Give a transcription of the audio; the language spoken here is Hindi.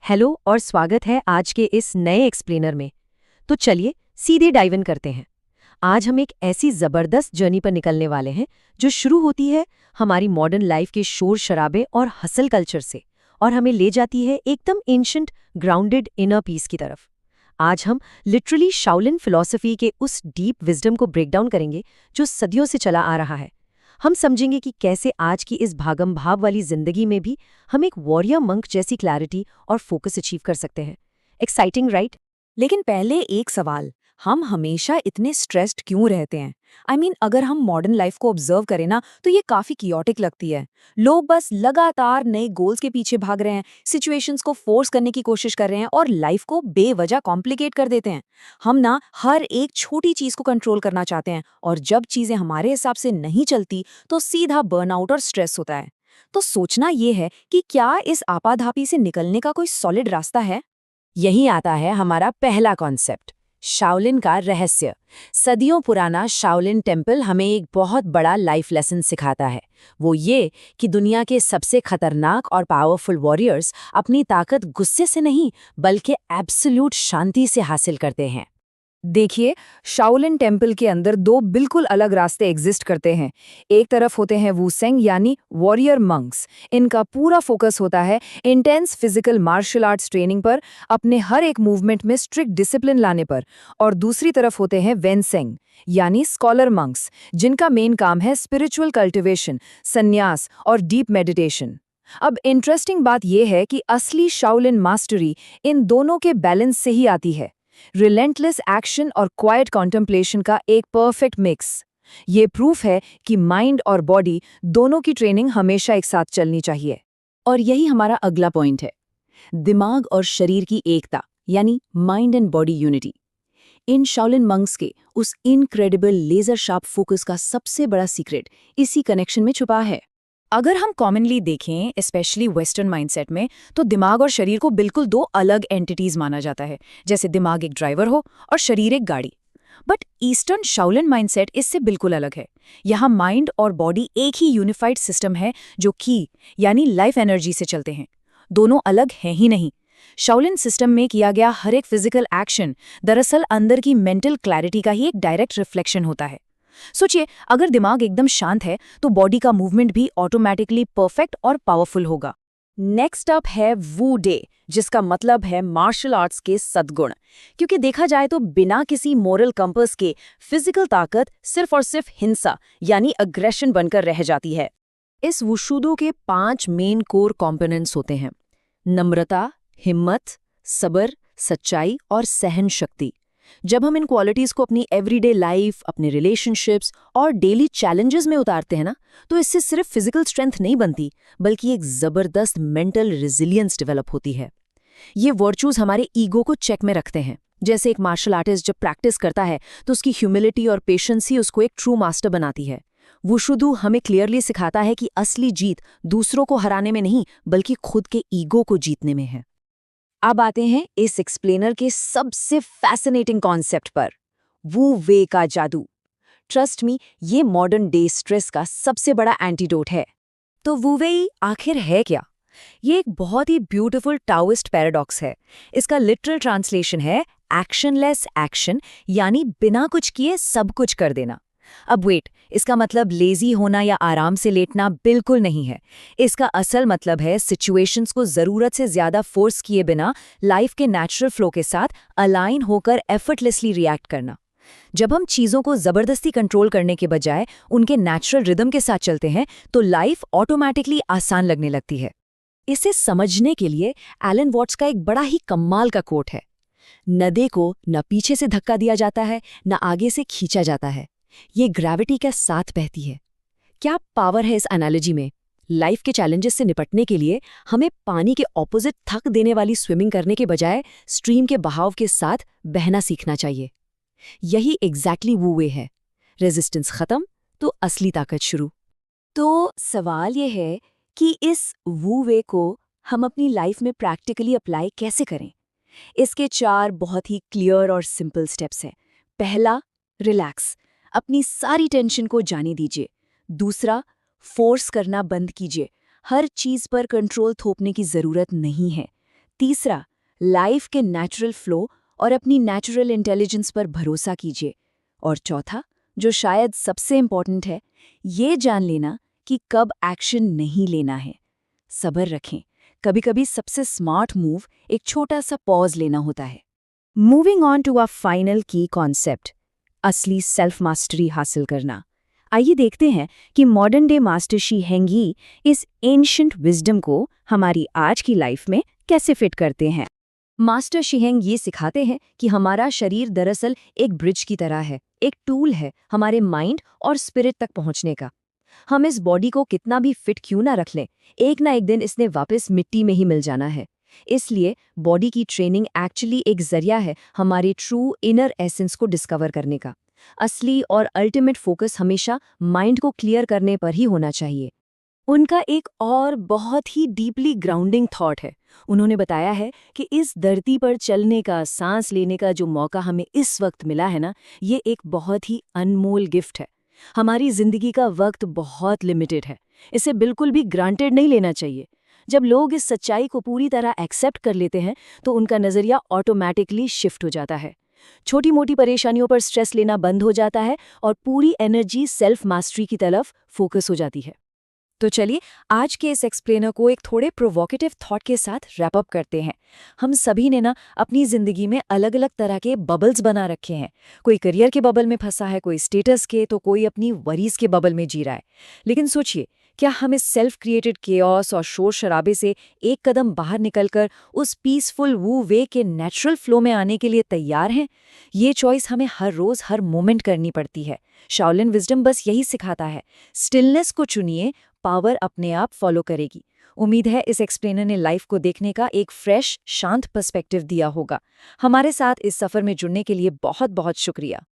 हेलो और स्वागत है आज के इस नए एक्सप्लेनर में। तो चलिए सीधे डाइव इन करते हैं। आज हम एक ऐसी ज़बरदस्त जर्नी पर निकलने वाले हैं जो शुरू होती है हमारी मॉडर्न लाइफ के शोर शराबे और हसल कल्चर से और हमें ले जाती है एकदम एंशंट ग्राउंडेड इनर पीस की तरफ। आज हम लिटरली शाओलिन फिलॉसफी के उस डीप विजडम को ब्रेक डाउन करेंगे जो सदियों से चला आ रहा है। हम समझेंगे कि कैसे आज की इस भागम भाग वाली जिंदगी में भी हम एक वॉरियर मंक जैसी क्लैरिटी और फोकस अचीव कर सकते हैं। Exciting right? लेकिन पहले एक सवाल, हम हमेशा इतने स्ट्रेस्ड क्यों रहते हैं? अगर हम मॉडर्न लाइफ को ऑब्जर्व करें ना, तो ये काफी कियोटिक लगती है। लोग बस लगातार नए गोल्स के पीछे भाग रहे हैं, सिचुएशंस को फोर्स करने की कोशिश कर रहे हैं और लाइफ को बेवजह कॉम्प्लिकेट कर देते हैं। हम ना हर एक छोटी चीज को कंट्रोल करना चाहते हैं और जब चीजें हमारे हिसाब से नहीं चलती तो सीधा बर्नआउट और स्ट्रेस होता है। तो सोचना ये है कि क्या इस आपाधापी से निकलने का कोई सॉलिड रास्ता है? यही आता है हमारा पहला कॉन्सेप्ट, शाओलिन का रहस्य। सदियों पुराना शाओलिन टेम्पल हमें एक बहुत बड़ा लाइफ लेसन सिखाता है। वो ये कि दुनिया के सबसे खतरनाक और पावरफुल वॉरियर्स अपनी ताकत गुस्से से नहीं बल्कि एब्सोल्यूट शांति से हासिल करते हैं। देखिए, शाओलिन टेम्पल के अंदर दो बिल्कुल अलग रास्ते एग्जिस्ट करते हैं। एक तरफ होते हैं वुसेंग यानी वॉरियर मंक्स। इनका पूरा फोकस होता है intense physical martial arts training पर, अपने हर एक मूवमेंट में स्ट्रिक्ट डिसिप्लिन लाने पर। और दूसरी तरफ होते हैं वेनसेंग यानी स्कॉलर मंक्स, जिनका मेन काम है स्पिरिचुअल कल्टिवेशन, संन्यास और डीप मेडिटेशन। अब इंटरेस्टिंग बात यह है कि असली शाओलिन मास्टरी इन दोनों के बैलेंस से ही आती है। रिलेंटलेस एक्शन और क्वाइट कॉन्टेम्पलेशन का एक परफेक्ट मिक्स। ये प्रूफ है कि माइंड और बॉडी दोनों की ट्रेनिंग हमेशा एक साथ चलनी चाहिए। और यही हमारा अगला पॉइंट है, दिमाग और शरीर की एकता यानी mind and body unity. In Shaolin monks के उस इनक्रेडिबल लेजर शार्प फोकस का सबसे बड़ा सीक्रेट इसी कनेक्शन में छुपा है। अगर हम कॉमनली देखें, स्पेशली वेस्टर्न माइंडसेट में, तो दिमाग और शरीर को बिल्कुल दो अलग एंटिटीज माना जाता है, जैसे दिमाग एक ड्राइवर हो और शरीर एक गाड़ी। बट ईस्टर्न शाओलिन माइंडसेट इससे बिल्कुल अलग है। यहाँ माइंड और बॉडी एक ही यूनिफाइड सिस्टम है जो की यानी लाइफ एनर्जी से चलते हैं। दोनों अलग हैं ही नहीं। शाओलिन सिस्टम में किया गया हर एक फिजिकल एक्शन दरअसल अंदर की मेंटल क्लैरिटी का ही एक डायरेक्ट रिफ्लेक्शन होता है। सोचिए, अगर दिमाग एकदम शांत है तो बॉडी का मूवमेंट भी ऑटोमेटिकली परफेक्ट और पावरफुल होगा। नेक्स्ट अप है वू डे, जिसका मतलब है मार्शल आर्ट्स के सद्गुण। क्योंकि देखा जाए तो बिना किसी मोरल कंपास के फिजिकल ताकत सिर्फ और सिर्फ हिंसा यानी अग्रेशन बनकर रह जाती है। इस वुशुदो के 5 मेन कोर कंपोनेंट्स होते हैं: नम्रता, हिम्मत, सब्र, सच्चाई और सहन शक्ति। जब हम इन क्वालिटीज को अपनी एवरीडे लाइफ, अपने रिलेशनशिप्स और डेली चैलेंजेस में उतारते हैं ना, तो इससे सिर्फ फिजिकल स्ट्रेंथ नहीं बनती बल्कि एक जबरदस्त मेंटल रेजिलियंस डेवलप होती है। ये वर्चूज हमारे ईगो को चेक में रखते हैं। जैसे एक मार्शल आर्टिस्ट जब प्रैक्टिस करता है तो उसकी ह्यूमिलिटी और पेशेंस ही उसको एक ट्रू मास्टर बनाती है। वुशुदू हमें क्लियरली सिखाता है कि असली जीत दूसरों को हराने में नहीं बल्कि खुद के ईगो को जीतने में है। अब आते हैं इस एक्सप्लेनर के सबसे फैसिनेटिंग कॉन्सेप्ट पर, वू वे का जादू। ट्रस्ट मी, ये मॉडर्न डे स्ट्रेस का सबसे बड़ा एंटीडोट है। तो वू वे आखिर है क्या? ये एक बहुत ही ब्यूटीफुल टाओइस्ट पैराडॉक्स है। इसका लिटरल ट्रांसलेशन है एक्शनलेस एक्शन, यानी बिना कुछ किए सब कुछ कर देना। अब वेट, इसका मतलब लेजी होना या आराम से लेटना बिल्कुल नहीं है। इसका असल मतलब है सिचुएशंस को जरूरत से ज्यादा फोर्स किए बिना लाइफ के नेचुरल फ्लो के साथ अलाइन होकर एफर्टलेसली रिएक्ट करना। जब हम चीजों को जबरदस्ती कंट्रोल करने के बजाय उनके नेचुरल रिदम के साथ चलते हैं तो लाइफ ऑटोमेटिकली आसान लगने लगती है। इसे समझने के लिए एलन वॉट्स का एक बड़ा ही कमाल का कोट है, नदी को न पीछे से धक्का दिया जाता है न आगे से खींचा जाता है, ये ग्रेविटी के साथ बहती है। क्या पावर है इस एनालॉजी में। लाइफ के चैलेंजेस से निपटने के लिए हमें पानी के ऑपोजिट थक देने वाली स्विमिंग करने के बजाय स्ट्रीम के बहाव के साथ बहना सीखना चाहिए। यही एग्जैक्टली वू वे है। रेजिस्टेंस खत्म तो असली ताकत शुरू। तो सवाल यह है कि इस वू वे को हम अपनी लाइफ में प्रैक्टिकली अप्लाई कैसे करें। इसके 4 बहुत ही क्लियर और सिंपल स्टेप्स हैं। पहला, रिलैक्स, अपनी सारी टेंशन को जाने दीजिए। दूसरा, फोर्स करना बंद कीजिए, हर चीज पर कंट्रोल थोपने की जरूरत नहीं है। तीसरा, लाइफ के नेचुरल फ्लो और अपनी नेचुरल इंटेलिजेंस पर भरोसा कीजिए। और चौथा, जो शायद सबसे इम्पॉर्टेंट है, ये जान लेना कि कब एक्शन नहीं लेना है। सब्र रखें, कभी-कभी सबसे स्मार्ट मूव एक छोटा सा पॉज लेना होता है। Moving on to a final key concept, असली सेल्फ मास्टरी हासिल करना। आइए देखते हैं कि modern day master Shi Heng Yi इस एंशिएंट विजडम को हमारी आज की लाइफ में कैसे फिट करते हैं। मास्टर शिहेंग ये सिखाते हैं कि हमारा शरीर दरअसल एक ब्रिज की तरह है, एक टूल है हमारे माइंड और स्पिरिट तक पहुंचने का। हम इस बॉडी को कितना भी फिट क्यों ना रख लें, एक ना एक दिन इसने वापस मिट्टी में ही मिल जाना है। इसलिए बॉडी की ट्रेनिंग एक्चुअली एक जरिया है हमारे ट्रू इनर एसेंस को डिस्कवर करने का। असली और अल्टीमेट फोकस हमेशा माइंड को क्लियर करने पर ही होना चाहिए। उनका एक और बहुत ही डीपली ग्राउंडिंग थॉट है। उन्होंने बताया है कि इस धरती पर चलने का, सांस लेने का जो मौका हमें इस वक्त मिला है ना, ये एक बहुत ही अनमोल गिफ्ट है। हमारी जिंदगी का वक्त बहुत लिमिटेड है, इसे बिल्कुल भी ग्रांटेड नहीं लेना चाहिए। जब लोग इस सच्चाई को पूरी तरह एक्सेप्ट कर लेते हैं तो उनका नज़रिया ऑटोमैटिकली शिफ्ट हो जाता है। छोटी मोटी परेशानियों पर स्ट्रेस लेना बंद हो जाता है और पूरी एनर्जी सेल्फ मास्टरी की तरफ फोकस हो जाती है। तो चलिए आज के इस एक्सप्लेनर को एक थोड़े प्रोवोकेटिव थॉट के साथ रैप अप करते हैं। हम सभी ने ना अपनी ज़िंदगी में अलग अलग तरह के बबल्स बना रखे हैं। कोई करियर के बबल में फंसा है, कोई स्टेटस के, तो कोई अपनी वरीज के बबल में जी रहा है। लेकिन सोचिए, क्या हम इस सेल्फ क्रिएटेड केओस और शोर शराबे से एक कदम बाहर निकलकर उस पीसफुल वू वे के नेचुरल फ्लो में आने के लिए तैयार हैं? ये चॉइस हमें हर रोज़ हर मोमेंट करनी पड़ती है। शाओलिन विजडम बस यही सिखाता है, स्टिलनेस को चुनिए, पावर अपने आप फॉलो करेगी। उम्मीद है इस एक्सप्लेनर ने लाइफ को देखने का एक फ्रेश, शांत पर्सपेक्टिव दिया होगा। हमारे साथ इस सफ़र में जुड़ने के लिए बहुत बहुत शुक्रिया।